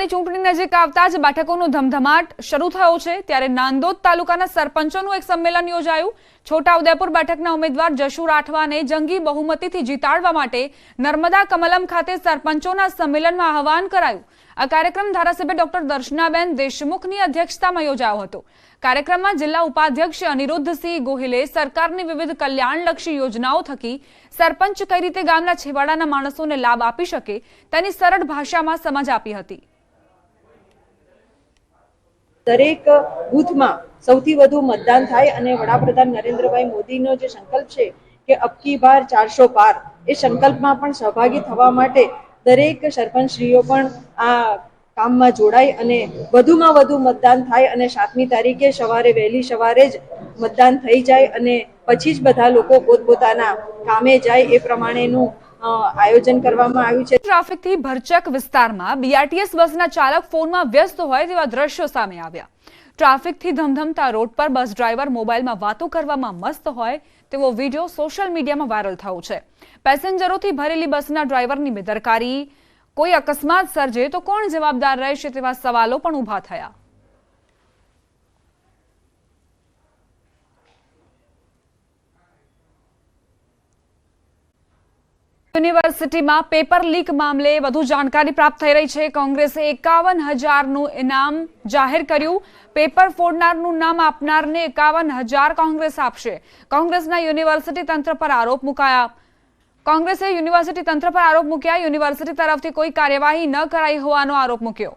લોકસભાની ચૂંટણી નજીક આવતા જ બેઠકોનો ધમધમાટ શરૂ થયો છે ત્યારે નાંદોદ તાલુકાના સરપંચોનું એક સંમેલન યોજાયું। છોટાઉદેપુર બેઠકના ઉમેદવાર જશુ રાઠવાને જંગી બહુમતીથી જીતાડવા માટે નર્મદા કમલમ ખાતે સરપંચોના સંમેલનમાં આહવાન કરાયું। આ કાર્યક્રમ ધારાસભ્ય ડોક્ટર દર્શનાબેન દેશમુખની અધ્યક્ષતામાં યોજાયો હતો। કાર્યક્રમમાં જિલ્લા ઉપાધ્યક્ષ અનિરુદ્ધસિંહ ગોહિલે સરકારની વિવિધ કલ્યાણલક્ષી યોજનાઓ થકી સરપંચ કઈ રીતે ગામના છેવાડાના માણસોને લાભ આપી શકે તેની સરળ ભાષામાં સમજ આપી હતી। દરેક બૂથમાં સૌથી વધુ મતદાન થાય અને વડાપ્રધાન નરેન્દ્રભાઈ મોદીનો જે સંકલ્પ છે કે અબકી બાર 400 પાર, એ સંકલ્પમાં પણ સહભાગી થવા માટે દરેક સરપંચશ્રીઓ પણ આ કામમાં જોડાય અને વધુમાં વધુ મતદાન થાય અને 7મી તારીખે સવારે વહેલી સવારે જ મતદાન થઈ જાય અને પછી જ બધા લોકો પોતપોતાના કામે જાય એ પ્રમાણેનું આયોજન કરવામાં આવ્યું છે। ટ્રાફિકથી ભરચક વિસ્તારમાં બીઆરટીએસ બસના ચાલક ફોનમાં વ્યસ્ત હોય તેવા દ્રશ્યો સામે આવ્યા। ટ્રાફિકથી ધમધમતા રોડ પર બસ ડ્રાઈવર મોબાઈલમાં વાતો કરવામાં મસ્ત હોય તેવો વિડીયો સોશિયલ મીડિયામાં વાયરલ થયો છે। પેસેન્જરોથી ભરેલી બસના ડ્રાઈવરની બેદરકારી, કોઈ અકસ્માત સર્જે તો કોણ જવાબદાર રહેશે તેવા સવાલો પણ ઊભા થયા। યુનિવર્સિટીમાં પેપર લીક મામલે વધુ જાણકારી પ્રાપ્ત થઈ રહી છે। કોંગ્રેસે 51,000નું ઇનામ જાહેર કર્યું। પેપર ફોડનારનું નામ આપનારને 51,000 કોંગ્રેસ આપશે। કોંગ્રેસના યુનિવર્સિટી તંત્ર પર આરોપ મુકાયા। કોંગ્રેસે યુનિવર્સિટી તંત્ર પર આરોપ મૂક્યા। યુનિવર્સિટી તરફથી કોઈ કાર્યવાહી ન કરાઈ હોવાનો આરોપ મૂક્યો।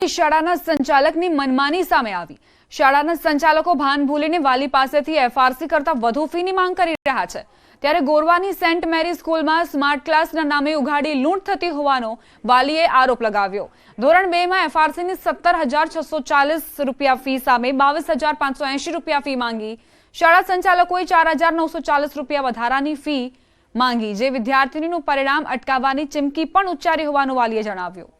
શાળાના સંચાલકની મનમાની સામે આવી। શાળાના સંચાલકો ભાન ભૂલીને વાલી પાસેથી એફઆરસી કરતા વધુ ફીની માંગ કરી રહ્યા છે। ત્યારે ગોરવાની સેન્ટ મેરી સ્કૂલમાં સ્માર્ટ ક્લાસના નામે ઉઘાડી લૂંટ થતી હોવાનો વાલીએ આરોપ લગાવ્યો। ધોરણ 2માં એફઆરસીની 17,640 રૂપિયા ફી સામે 22,580 રૂપિયા ફી માંગી। શાળા સંચાલકોએ 4,940 રૂપિયા વધારાની ફી માંગી, જે વિદ્યાર્થીનીનું પરિણામ અટકાવવાની ચીમકી પણ ઉચ્ચારી હોવાનું વાલીએ જણાવ્યું।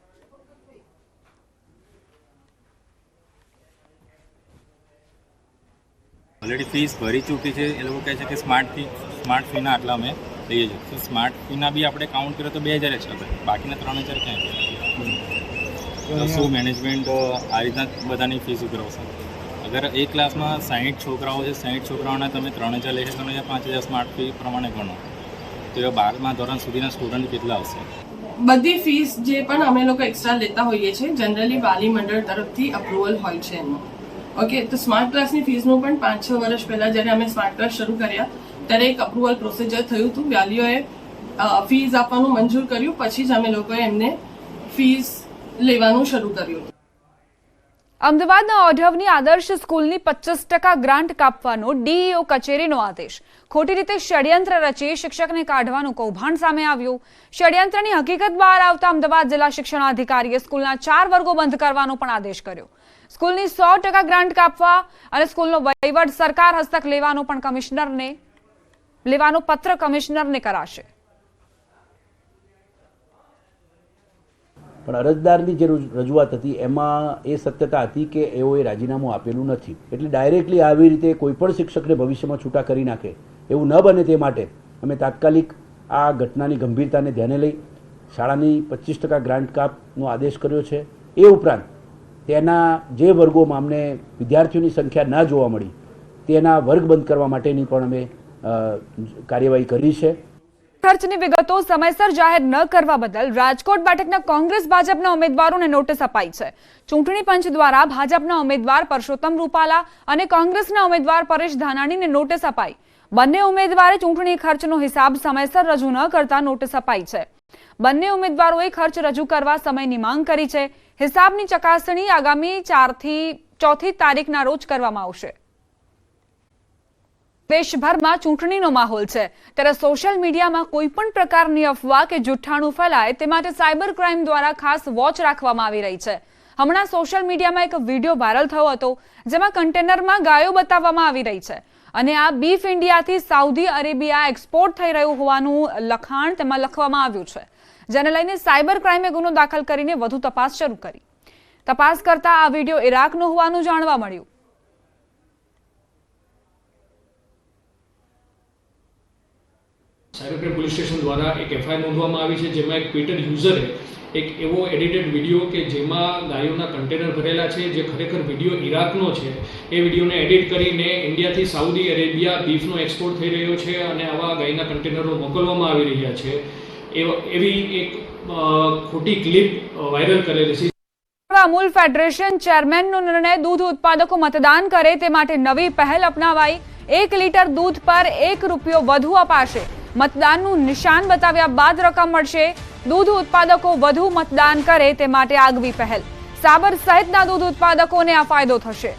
ऑलरेडी फीस भरी चूकी है। ये लोग कहे कि स्मार्ट फीना आटला में लईए छे। तो स्मार्ट फीना भी આપણે કાઉન્ટ કરીએ તો 2,000 एक्स्ट्रा થાય, બાકીના 3,000 ક્યાં ગયા? તો શું મેનેજમેન્ટ આ રીતના બધાની ફીસ ઉઘરાવશે? અગર એક ક્લાસમાં 60 છોકરાઓ છે, 60 છોકરાઓના તમે 3,000 લેશો તો 5,000 સ્માર્ટ ફી પ્રમાણે ગણો તો એ 12મા ધોરણ સુધીના સ્ટુડન્ટ કેટલા આવશે? બધી ફીસ જે પણ અમે લોકો એક્સ્ટ્રા લેતા હોઈએ છીએ જનરલી વાલી મંડળ તરફથી અપ્રુવલ હોય છે એનું। ઓકે, તો સ્માર્ટ ક્લાસની ફીસનું પણ 5-6 વર્ષ પહેલા જ્યારે અમે સ્માર્ટ ક્લાસ શરૂ કર્યા ત્યારે એક અપ્રુવલ પ્રોસિજર થયું હતું। વાલીઓએ ફીસ આપવાનું મંજૂર કર્યું, પછી જ અમે લોકોએ એમને ફીસ લેવાનું શરૂ કર્યું। અમદાવાદના ઓઢવની આદર્શ સ્કૂલની 25% ગ્રાન્ટ કાપવાનો ડીઈઓ કચેરીનો આદેશ। ખોટી રીતે ષડયંત્ર રચી શિક્ષકને કાઢવાનું કૌભાંડ સામે આવ્યું। ષડયંત્રની હકીકત બહાર આવતા અમદાવાદ જિલ્લા શિક્ષણાધિકારીએ સ્કૂલના 4 વર્ગો બંધ કરવાનો પણ આદેશ કર્યો। સ્કૂલની 100% ગ્રાન્ટ કાપવા અને સ્કૂલનો વહીવટ સરકાર હસ્તક લેવાનો પત્ર કમિશનરને કરાશે। પણ અરજદારની જે રજૂઆત હતી એમાં એ સત્યતા હતી કે એઓએ રાજીનામું આપેલું નથી, એટલે ડાયરેક્ટલી આવી રીતે કોઈપણ શિક્ષકને ભવિષ્યમાં છૂટા કરી નાખે એવું ન બને તે માટે અમે તાત્કાલિક આ ઘટનાની ગંભીરતાને ધ્યાને લઈ શાળાની 25% ગ્રાન્ટ કાપનો આદેશ કર્યો છે। એ ઉપરાંત તેના જે વર્ગોમાં અમને વિદ્યાર્થીઓની સંખ્યા ન જોવા મળી તેના વર્ગ બંધ કરવા માટેની પણ અમે કાર્યવાહી કરી છે। ખર્ચની વિગતો સમયસર જાહેર ન કરવા બદલ રાજકોટ બેઠકના કોંગ્રેસ ભાજપના ઉમેદવારોને નોટિસ અપાઈ છે। ચૂંટણી પંચ દ્વારા ભાજપના ઉમેદવાર પરસોત્તમ રૂપાલા અને કોંગ્રેસના ઉમેદવાર પરેશ ધાનાણીને નોટિસ અપાઈ। બંને ઉમેદવારે ચૂંટણી ખર્ચનો હિસાબ સમયસર રજૂ ન કરતા નોટિસ અપાઈ છે। બંને ઉમેદવારોએ ખર્ચ રજૂ કરવા સમયની માંગ કરી છે। હિસાબની ચકાસણી આગામી 4થી તારીખના રોજ કરવામાં આવશે। દેશભરમાં ચૂંટણીનો માહોલ છે ત્યારે સોશિયલ મીડિયામાં કોઈ પણ પ્રકારની અફવા કે જુઠ્ઠાણું ફેલાય તે માટે સાયબર ક્રાઇમ દ્વારા ખાસ વોચ રાખવામાં આવી રહી છે। હમણાં સોશિયલ મીડિયામાં એક વિડીયો વાયરલ થયો હતો જેમાં કન્ટેનરમાં ગાયો બતાવવામાં આવી રહી છે અને આ બીફ ઇન્ડિયાથી સાઉદી અરેબિયા એક્સપોર્ટ થઈ રહ્યું હોવાનું લખાણ તેમાં લખવામાં આવ્યું છે, જેને લઈને સાયબર ક્રાઇમે ગુનો દાખલ કરીને વધુ તપાસ શરૂ કરી। તપાસ કરતા આ વિડીયો ઇરાકનો હોવાનું જાણવા મળ્યું। સાયબર પોલીસ સ્ટેશન દ્વારા એક એફઆઈઆર નોંધવામાં આવી છે, જેમાં એક ટ્વિટર યુઝરે એક એવો એડિટેડ વિડીયો કે જેમાં ગાયોના કન્ટેનર ભરેલા છે, જે ખરેખર વિડીયો ઇરાકનો છે, એ વિડીયોને એડિટ કરીને ઇન્ડિયાથી સાઉદી અરેબિયા બીફનો એક્સપોર્ટ થઈ રહ્યો છે અને આવા ગાયના કન્ટેનરો મોકલવામાં આવી રહ્યા છે, એવી એક ખોટી ક્લિપ વાયરલ કરેલી છે. અમૂલ ફેડરેશન ચેરમેનનો નિર્ણય દૂધ ઉત્પાદકો મતદાન કરે તે માટે નવી પહેલ અપનાવાઈ. 1 લીટર દૂધ પર ₹1 વધુ અપાશે. મતદાનનું નિશાન બતાવ્યા બાદ રકમ મળશે. દૂધ ઉત્પાદકો વધુ મતદાન કરે તે માટે આગવી પહેલ. સાબર સહિતના દૂધ ઉત્પાદકોને આ ફાયદો થશે.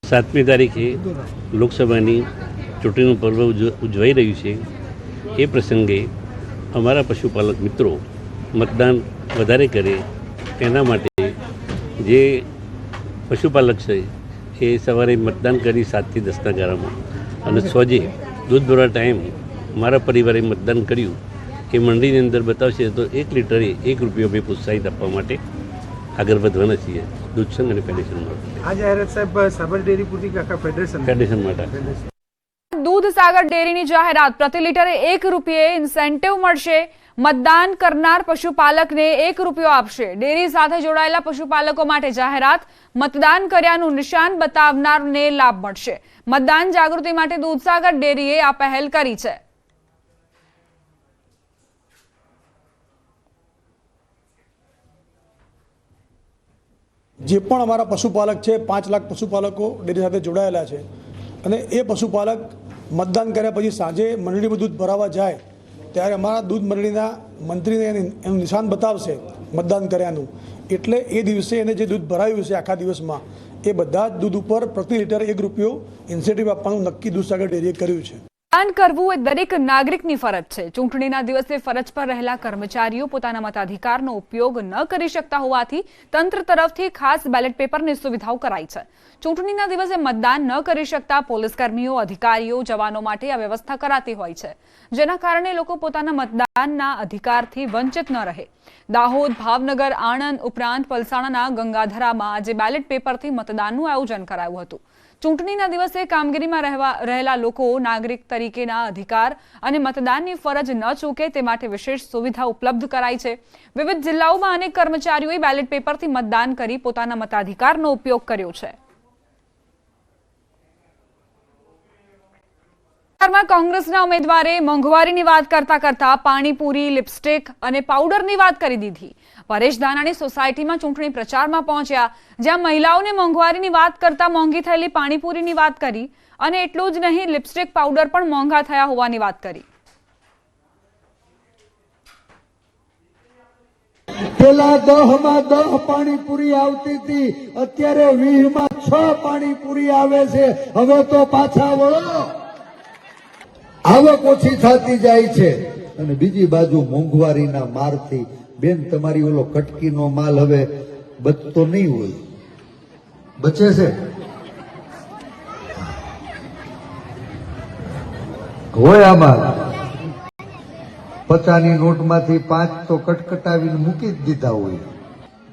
સાતમી તારીખે લોકસભાની ચૂંટણીનું પર્વ ઉજવાઈ રહ્યું છે. એ પ્રસંગે અમારા પશુપાલક મિત્રો મતદાન વધારે કરે તેના માટે જે પશુપાલક છે એ સવારે મતદાન કરી 7 થી 10ના ગાળામાં અને સોજે દૂધ ભરવા ટાઈમ મારા પરિવારે મતદાન કર્યું એ મંડળીની અંદર બતાવશે તો 1 લીટરે ₹1 અમે પ્રોત્સાહિત આપવા માટે આગળ વધવાના છીએ દૂધ સંઘ અને ફેડરેશન માટે. આ જાહેરાત સાહેબ સાબર ડેરી પૂરતી કે આખા ફેડરેશન માટે. દૂધ સાગર ડેરીની જાહેરાત. પ્રતિ લીટરે ₹1 ઇન્સેન્ટિવ મળશે. મતદાન કરનાર પશુપાલકને ₹1 આપશે. ડેરી સાથે જોડાયેલા પશુપાલકો માટે જાહેરાત. મતદાન કર્યાનું નિશાન બતાવનારને લાભ મળશે. મતદાન જાગૃતિ માટે દૂધસાગર ડેરીએ આ પહેલ કરી છે. જે પણ અમારા પશુપાલક છે 5 લાખ પશુપાલકો ડેરી સાથે જોડાયેલા છે અને એ પશુપાલક મતદાન કર્યા પછી સાંજે મંડળીમાં દૂધ ભરાવા જાય ત્યારે અમારા દૂધ મંડળીના મંત્રીને એનું નિશાન બતાવશે મતદાન કર્યાનું. એટલે એ દિવસે એને જે દૂધ ભરાયું છે આખા દિવસમાં એ બધા જ દૂધ ઉપર પ્રતિ લીટર ₹1 ઇન્સેન્ટિવ આપવાનું નક્કી દૂધસાગર ડેરીએ કર્યું છે. મતદાન કરવું એ દરેક નાગરિકની ફરજ છે. ચૂંટણીના દિવસે ફરજ પર રહેલા કર્મચારીઓ પોતાના મતાધિકારનો ઉપયોગ ન કરી શકતા હોવાથી તંત્ર તરફથી ખાસ બેલેટ પેપરની સુવિધાઓ કરાઈ છે. ચૂંટણીના દિવસે મતદાન ન કરી શકતા પોલીસકર્મીઓ, અધિકારીઓ, જવાનો માટે આ વ્યવસ્થા કરાતી હોય છે, જેના કારણે લોકો પોતાના મતદાનના અધિકારથી વંચિત ન રહે. દાહોદ, ભાવનગર, આણંદ ઉપરાંત પલસાણાના ગંગાધરામાં આજે બેલેટ પેપરથી મતદાનનું આયોજન કરાયું હતું. ચૂંટણીના દિવસે કામગીરીમાં રહેલા લોકો નાગરિક તરીકેના અધિકાર અને મતદાનની ફરજ ન ચૂકે તે માટે વિશેષ સુવિધા ઉપલબ્ધ કરાઈ છે. વિવિધ જિલ્લાઓમાં અનેક કર્મચારીઓએ બેલેટ પેપરથી મતદાન કરી પોતાના મતાધિકારનો ઉપયોગ કર્યો છે. કોંગ્રેસના ઉમેદવારે મોંઘવારીની વાત કરતા પાણીપુરી, લિપસ્ટિક અને પાવડરની વાત કરી દીધી. પરેશ ધાનાણી સોસાયટીમાં ચૂંટણી પ્રચારમાં પહોંચ્યા, જ્યાં મહિલાઓને મોંઘવારીની વાત કરતા મોંઘી થયેલી પાણીપુરીની વાત કરી અને એટલું જ નહીં, લિપસ્ટિક, પાવડર પણ મોંઘા થયા હોવાની વાત કરી. પેલા 10માં 10 પાણીપુરી આવતી હતી, અત્યારે 20માં 6 પાણીપુરી આવે છે. હવે તો પાછા વળો. આવક ઓછી થતી જાય છે અને બીજી બાજુ મોંઘવારીના મારથી બેન તમારી ઓલો કટકીનો માલ હવે બચતો નહીં હોય. બચે છે હોય આમાં 50ની નોટમાંથી 5 તો કટકટાવીને મૂકી જ દીધા હોય.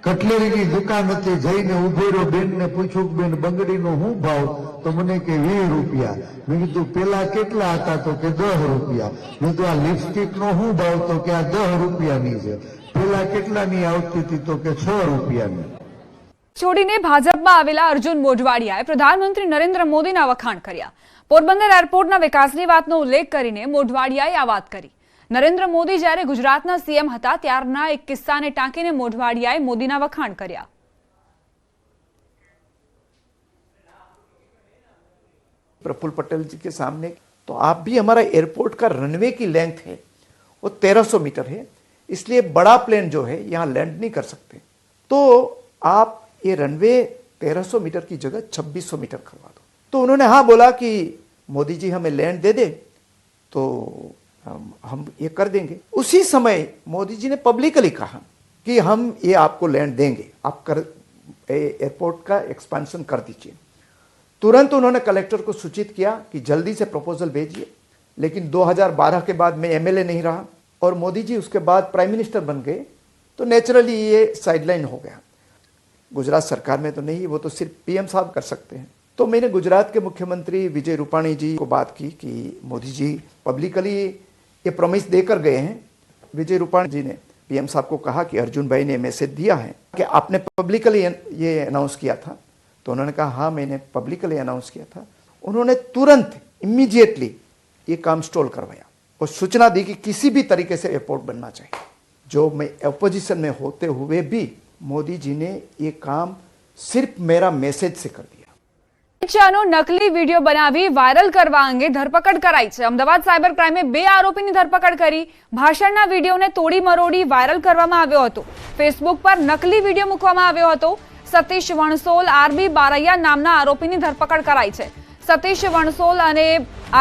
કટલેરીની દુકાન હતી, જઈને ઉભો રહ્યો, બેનને પૂછ્યું કે બેન બંગડીનો શું ભાવ? તો મને કે ₹20. મેં કીધું પેલા કેટલા હતા? તો કે ₹10. મેં તો આ લિપસ્ટિક નો શું ભાવ? તો કે આ ₹10ની છે. પેલા કેટલાની આવતી હતી? તો કે ₹6ની. છોડીને ભાજપમાં આવેલા અર્જુન મોઢવાડિયાએ પ્રધાનમંત્રી નરેન્દ્ર મોદીના વખાણ કર્યા. પોરબંદર એરપોર્ટના વિકાસની વાતનો ઉલ્લેખ કરીને મોઢવાડિયાએ આ વાત કરી. નરેન્દ્ર મોદી જ્યારે ગુજરાતના સીએમ હતા ત્યારના એક કિસ્સાને ટાંકીને મોઢવાડિયાએ મોદીના વખાણ કર્યા. प्रफुल्ल पटेल जी के सामने तो आप भी हमारा एयरपोर्ट का रनवे की लेंथ है वो 1300 मीटर है, इसलिए बड़ा प्लेन जो है यहाँ लैंड नहीं कर सकते, तो आप ये रनवे 1300 मीटर की जगह 2600 मीटर करवा दो. तो उन्होंने हाँ बोला कि मोदी जी हमें लैंड दे दे तो हम ये कर देंगे. उसी समय मोदी जी ने पब्लिकली कहा कि हम ये आपको लैंड देंगे, आप कर एयरपोर्ट का एक्सपेंशन कर दीजिए. तुरंत उन्होंने कलेक्टर को सूचित किया कि जल्दी से प्रपोजल भेजिए. लेकिन 2012 के बाद मैं एमएलए नहीं रहा और मोदी जी उसके बाद प्राइम मिनिस्टर बन गए, तो नेचुरली ये साइडलाइन हो गया. गुजरात सरकार में तो नहीं, वो तो सिर्फ पीएम साहब कर सकते हैं. तो मैंने गुजरात के मुख्यमंत्री विजय रूपाणी जी को बात की कि मोदी जी पब्लिकली ये प्रॉमिस देकर गए हैं। विजय रूपाणी जी ने पीएम साहब को कहा कि अर्जुन भाई ने मैसेज दिया है कि आपने पब्लिकली ये अनाउंस किया था, तो उन्होंने कहा हाँ मैंने पब्लिकली अनाउंस किया था। उन्होंने तुरंत इमीडिएटली ये काम स्टॉल करवाया और सूचना दी कि किसी भी तरीके से एयरपोर्ट बनना चाहिए। जो मैं अपोजिशन में होते हुए भी मोदी जी ने ये काम सिर्फ मेरा मैसेज से कर दिया। નો નકલી વિડીયો બનાવી વાયરલ કરવા અંગે ધરપકડ કરાઈ છે। અમદાવાદ સાયબર ક્રાઇમે 2 આરોપીની ધરપકડ કરી ભાષણના વિડીયોને તોડી મરોડી વાયરલ કરવામાં આવ્યો હતો। ફેસબુક પર નકલી વિડીયો મૂકવામાં આવ્યો હતો। સતીશ વણસોલ, આરબી બારૈયા નામના આરોપીની ધરપકડ કરાઈ છે। સતીશ વણસોલ અને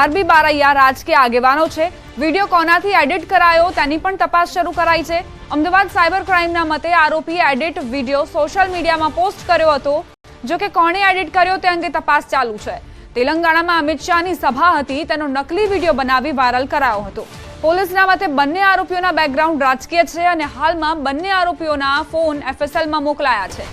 આરબી બારૈયા રાજકીય આગેવાનો છે। વિડીયો કોનાથી એડિટ કરાયો તેની પણ તપાસ શરૂ કરાઈ છે। અમદાવાદ સાયબર ક્રાઇમના મતે આરોપીએ એડિટ વિડીયો સોશિયલ મીડિયામાં પોસ્ટ કર્યો હતો। જો કે કોણે એડિટ કર્યો તે અંગે તપાસ ચાલુ છે। તેલંગાણામાં અમિત શાહની સભા હતી તેનો નકલી વિડીયો બનાવી વાયરલ કરાયો હતો। પોલીસના મતે બંને આરોપીઓના બેકગ્રાઉન્ડ રાજકીય છે અને હાલમાં બંને આરોપીઓના ફોન એફએસએલમાં મોકલાયા છે।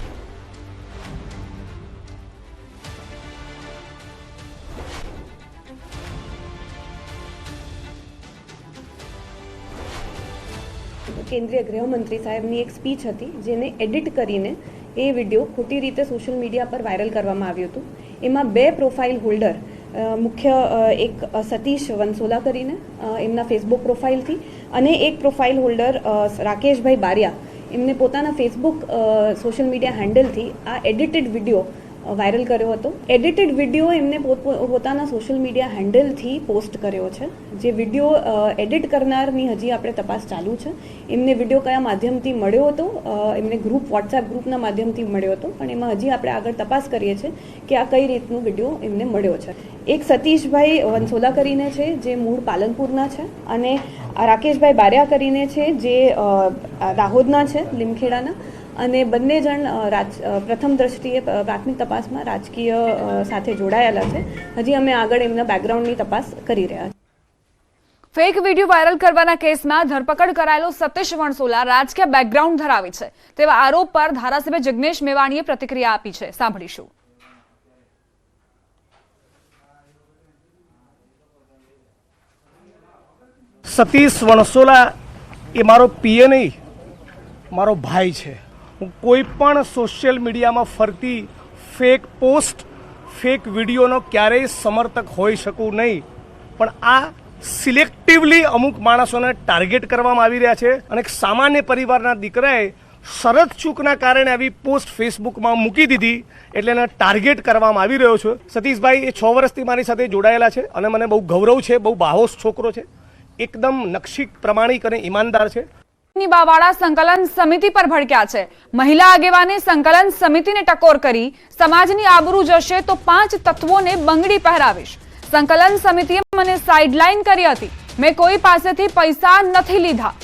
કેન્દ્રીય ગૃહમંત્રી સાહેબની એક સ્પીચ હતી જેને એડિટ કરીને એ વિડીયો ખોટી રીતે સોશિયલ મીડિયા પર વાયરલ કરવામાં આવ્યું હતું। એમાં 2 પ્રોફાઇલ હોલ્ડર મુખ્ય એક સતીશ વનસોલા કરીને એમના ફેસબુક પ્રોફાઇલથી અને એક પ્રોફાઇલ હોલ્ડર રાકેશભાઈ બારિયા એમને પોતાના ફેસબુક સોશિયલ મીડિયા હેન્ડલથી આ એડિટેડ વિડીયો વાયરલ કર્યો હતો। એડિટેડ વિડીયો એમને પોતાના સોશિયલ મીડિયા હેન્ડલથી પોસ્ટ કર્યો છે। જે વિડીયો એડિટ કરનારની હજી આપણે તપાસ ચાલુ છે। એમને વિડીયો કયા માધ્યમથી મળ્યો હતો, એમને વોટ્સએપ ગ્રુપના માધ્યમથી મળ્યો હતો, પણ એમાં હજી આપણે આગળ તપાસ કરીએ છીએ કે આ કઈ રીતનો વિડીયો એમને મળ્યો છે। એક સતીશભાઈ વનસોલા કરીને છે જે મૂળ પાલનપુરના છે અને રાકેશભાઈ બારિયા કરીને છે જે દાહોદના છે, લીમખેડાના, અને બંને જણ પ્રથમ દ્રષ્ટિએ પ્રાથમિક તપાસમાં રાજકીય સાથે જોડાયેલા છે। હજી અમે આગળ એમના બેકગ્રાઉન્ડની તપાસ કરી રહ્યા છીએ। ફેક વિડીયો વાયરલ કરવાના કેસમાં ધરપકડ કરાયેલો સતીશ વણસોલા રાજકીય બેકગ્રાઉન્ડ ધરાવે છે તેવા આરોપ પર ધારાસભ્ય જિગ્નેશ મેવાણીએ પ્રતિક્રિયા આપી છે। સાંભળીશું। સતીશ વણસોલા એ મારો પીએ નહીં, મારો ભાઈ છે। હું કોઈ પણ સોશિયલ મીડિયામાં ફરતી ફેક પોસ્ટ, ફેક વિડીયોનો ક્યારેય સમર્થક હોઈ શકું નહીં, પણ આ સિલેક્ટિવલી અમુક માણસોને ટાર્ગેટ કરવામાં આવી રહ્યા છે અને એક સામાન્ય પરિવારના દીકરાએ શરત ચૂકના કારણે આવી પોસ્ટ ફેસબુકમાં મૂકી દીધી એટલે એને ટાર્ગેટ કરવામાં આવી રહ્યો છે। સતીશભાઈ એ 6 વર્ષથી મારી સાથે જોડાયેલા છે અને મને બહુ ગૌરવ છે, બહુ બાહોશ છોકરો છે, એકદમ નક્ષિક, પ્રમાણિક અને ઈમાનદાર છે। બાવાળા સંકલન સમિતિ પર ભડક્યા છે। મહિલા આગેવાને સંકલન સમિતિને ટકોર કરી સમાજની આબરૂ જશે તો 5 તત્વોને બંગડી પહેરાવીશ। સંકલન સમિતિએ મને સાઇડલાઇન કરી હતી, મેં કોઈ પાસેથી પૈસા નથી લીધા।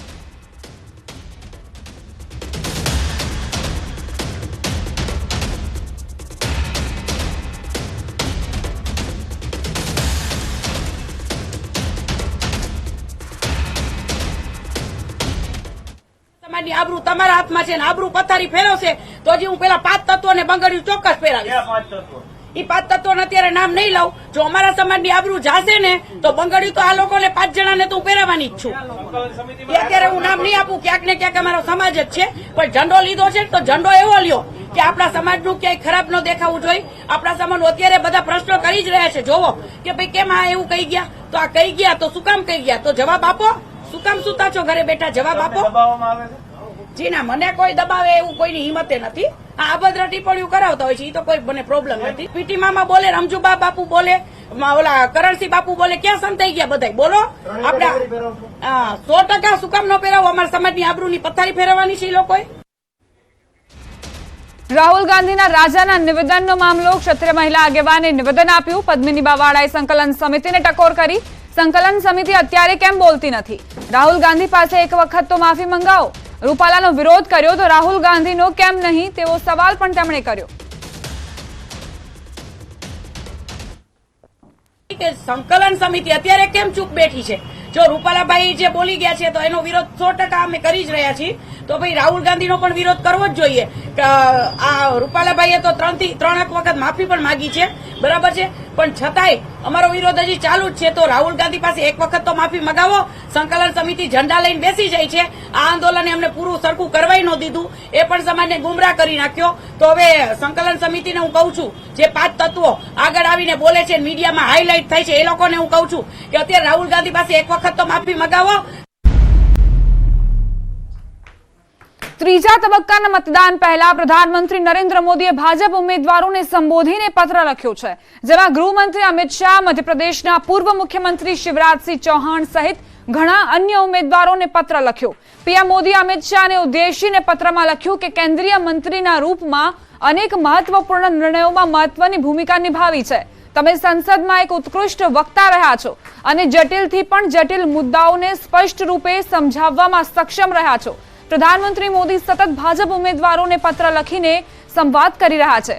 સમાજની આબરૂ તમારા હાથમાં છે ને આબરૂ પથારી ફેરવશે તો હજી હું પેલા 5 તત્વોને બંગડીયું ચોક્કસ ફેરાવીશ। એ 5 તત્વોને અત્યારે નામ નહીં લઉં, જો અમારા સમાજની આબરૂ જાશે ને તો બંગડીયું તો આ લોકોને 5 જણાને તો હું પહેરાવાની જ છું। એ અત્યારે હું નામ નહીં આપું, ક્યાંક ને ક્યાંક અમારો સમાજ જ છે, પણ ઝંડો લીધો છે તો ઝંડો એવો લ્યો કે આપણા સમાજનું ક્યાંય ખરાબ ન દેખાવું જોઈએ। આપણા સમાજનું અત્યારે બધા પ્રશ્નો કરી જ રહ્યા છે। જોવો કે ભાઈ કેમ આ એવું કહી ગયા, તો આ કહી ગયા તો શું કામ કહી ગયા, તો જવાબ આપો। શું કામ સુતા છો ઘરે બેઠા, જવાબ આપો। જી ના, મને કોઈ દબાવે એવું કોઈની હિંમતે નથી। આ અભદ્ર ટિપ્પણીઓ કરાવતા હોય છે એ તો કોઈ મને પ્રોબ્લેમ નથી। પીટી મામા બોલે, રમજુબા બાપુ બોલે, ઓલા કરણસિંહ બાપુ બોલે, ક્યાં સંતાઈ ગયા બધાય? બોલો આપડા 100% શું કામ ન પહેરાવો? અમારા સમાજની આબરૂની પથારી ફેરવવાની છે એ લોકોએ। રાહુલ ગાંધીના રાજાના નિવેદનનો મામલો, ક્ષત્રિય મહિલા આગેવાને નિવેદન આપ્યું। પદ્મિની બાવાળાએ સંકલન સમિતિને ટકોર કરી। સંકલન સમિતિ અત્યારે કેમ બોલતી નથી? રાહુલ ગાંધી પાસે એક વખત તો માફી મંગાવો। રૂપાલાનો વિરોધ કર્યો તો રાહુલ ગાંધીનો કેમ નહીં તેવો સવાલ પણ તેમણે કર્યો। કે સંકલન સમિતિ અત્યારે કેમ ચૂપ બેઠી છે? જો રૂપાલાભાઈ જે બોલી ગયા છે તો એનો વિરોધ 100% અમે કરી જ રહ્યા છીએ. તો ભાઈ રાહુલ ગાંધીનો પણ વિરોધ કરવો જ જોઈએ. આ રૂપાલાભાઈએ તો 3 વખત માફી પણ માંગી છે, બરાબર છે, પણ છતાંય અમારો વિરોધ હજી ચાલુ જ છે. તો રાહુલ ગાંધી પાસે એક વખત તો માફી મગાવો. સંકલન સમિતિ ઝંડા લઈને બેસી જાય છે. આ આંદોલને અમને પૂરું સરખું કરવાય ન દીધું, એ પણ સમાજને ગુમરાહ કરી નાખ્યો. તો હવે સંકલન સમિતિને હું કહું છું, જે 5 તત્વો આગળ આવીને બોલે છે, મીડિયામાં હાઇલાઇટ થાય છે, એ લોકોને હું કહું છું કે અત્યારે રાહુલ ગાંધી પાસે એક વખત તો માફી મગાવો. ત્રીજા તબક્કાના મતદાન પહેલા પ્રધાનમંત્રી નરેન્દ્ર મોદીએ ભાજપ ઉમેદવારોને સંબોધીને પત્ર લખ્યો છે, જેમાં ગૃહમંત્રી અમિત શાહ, મધ્યપ્રદેશના પૂર્વ મુખ્યમંત્રી શિવરાજસિંહ ચૌહાણ સહિત ઘણા અન્ય ઉમેદવારોને પત્ર લખ્યો. પીએમ મોદીએ અમિત શાહને ઉદ્દેશીને પત્રમાં લખ્યું કે કેન્દ્રીય મંત્રીના રૂપમાં અનેક મહત્વપૂર્ણ નિર્ણયોમાં મહત્વની ભૂમિકા નિભાવી છે. તમે સંસદમાં એક ઉત્કૃષ્ટ વક્તા રહ્યા છો અને જટિલથી પણ જટિલ મુદ્દાઓને સ્પષ્ટ રૂપે સમજાવવામાં સક્ષમ રહ્યા છો. પ્રધાનમંત્રી મોદી સતત ભાજપ ઉમેદવારોને પત્ર લખીને સંવાદ કરી રહ્યા છે.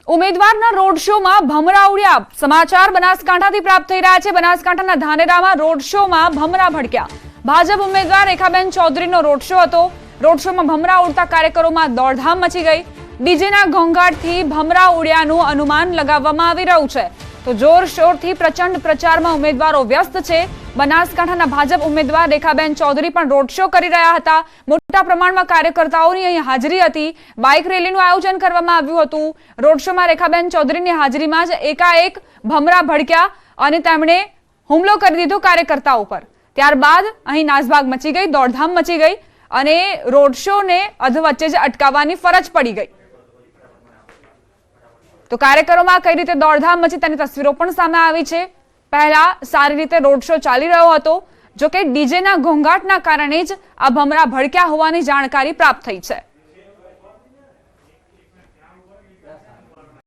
ઉમેદવારના રોડ શોમાં ભમરા ઉડ્યા. સમાચાર બનાસકાંઠાથી પ્રાપ્ત થઈ રહ્યા છે. બનાસકાંઠાના ધાનેરામાં રોડ શોમાં ભમરા ભડક્યા. ભાજપ ઉમેદવાર રેખાબેન ચૌધરીનો રોડ શો હતો. રોડ શોમાં ભમરા ઉડતા કાર્યકરોમાં દોડધામ મચી ગઈ. ડીજેના ઘોંઘાટથી ભમરા ઉડ્યાનું અનુમાન લગાવવામાં આવી રહ્યું છે. તો જોરશોરથી પ્રચંડ પ્રચારમાં ઉમેદવારો વ્યસ્ત છે. બનાસકાંઠાના ભાજપ ઉમેદવાર રેખાબેન ચૌધરી પણ રોડ શો કરી રહ્યા હતા. મોટા પ્રમાણમાં કાર્યકર્તાઓની અહીં હાજરી હતી. બાઇક રેલીનું આયોજન કરવામાં આવ્યું હતું. રોડ શોમાં રેખાબેન ચૌધરીની હાજરીમાં જ એકાએક ભમરા ભડક્યા અને તેમણે હુમલો કરી દીધો કાર્યકર્તાઓ પર. ત્યારબાદ અહીં નાસભાગ મચી ગઈ, દોડધામ મચી ગઈ અને રોડ શોને અધવચ્ચે જ અટકાવવાની ફરજ પડી ગઈ. તો કાર્યકરોમાં કઈ રીતે દોડધામ મચી તેની તસવીરો પણ સામે આવી છે. પહેલા સારી રીતે રોડ શો ચાલી રહ્યો હતો, જો કે ડીજેના ઘોંઘાટના કારણે જ આ ભમરા ભડક્યા હોવાની જાણકારી પ્રાપ્ત થઈ છે.